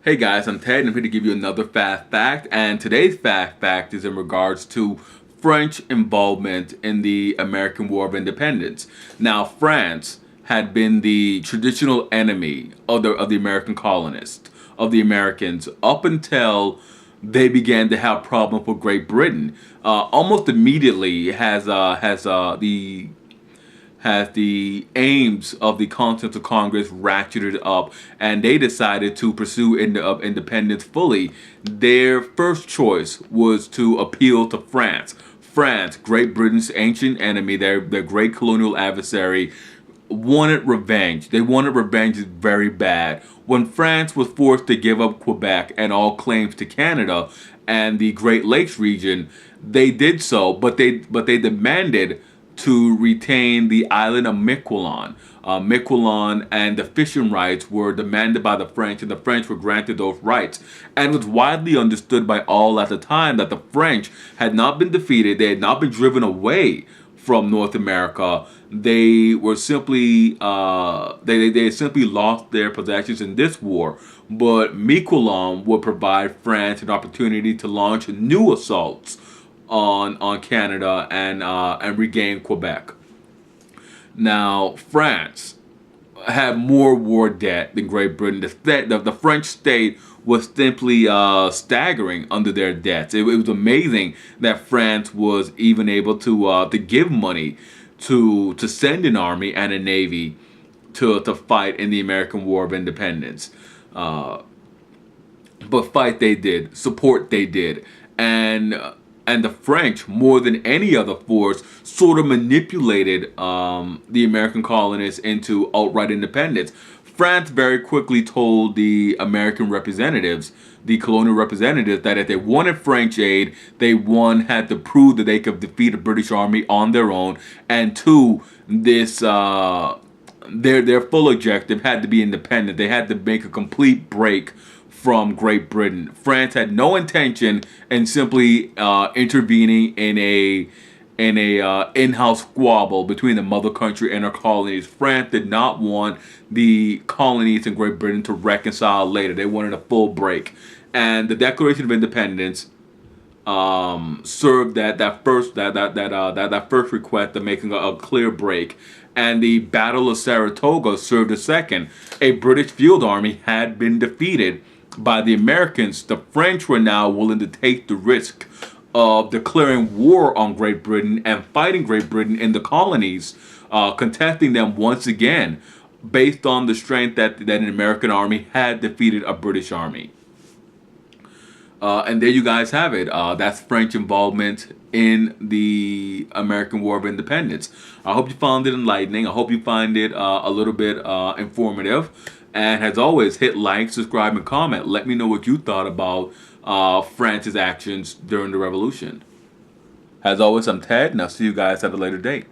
Hey guys, I'm Ted and I'm here to give you another fast fact, and today's fast fact is in regards to French involvement in the American War of Independence. Now, France had been the traditional enemy of the American colonists, of the Americans, up until they began to have problems with Great Britain. Almost immediately has the aims of the Continental Congress ratcheted up, and they decided to pursue independence fully. Their first choice was to appeal to France. France, Great Britain's ancient enemy, their great colonial adversary, wanted revenge. They wanted revenge very bad. When France was forced to give up Quebec and all claims to Canada and the Great Lakes region, they did so, but they demanded to retain the island of Miquelon. Miquelon and the fishing rights were demanded by the French, and the French were granted those rights. And it was widely understood by all at the time that the French had not been defeated, they had not been driven away from North America. They were simply they had simply lost their possessions in this war. But Miquelon would provide France an opportunity to launch new assaults on Canada and regain Quebec. Now, France had more war debt than Great Britain. The French state was simply staggering under their debts. It was amazing that France was even able to give money to send an army and a navy to fight in the American War of Independence. But fight they did, support they did, and the French, more than any other force, sort of manipulated the American colonists into outright independence. France very quickly told the American representatives, the colonial representatives, that if they wanted French aid, they, one, had to prove that they could defeat a British army on their own, and two, their full objective had to be independent. They had to make a complete break from Great Britain. France had no intention in simply intervening in a in-house squabble between the mother country and her colonies. France did not want the colonies in Great Britain to reconcile later. They wanted a full break, and the Declaration of Independence served that first request of making a clear break. And the Battle of Saratoga served a second. A British field army had been defeated by the Americans. The French were now willing to take the risk of declaring war on Great Britain and fighting Great Britain in the colonies, contesting them once again, based on the strength that an American army had defeated a British army. And there you guys have it. That's French involvement in the American War of Independence. I hope you found it enlightening. I hope you find it a little bit informative. And as always, hit like, subscribe, and comment. Let me know what you thought about France's actions during the Revolution. As always, I'm Ted, and I'll see you guys at a later date.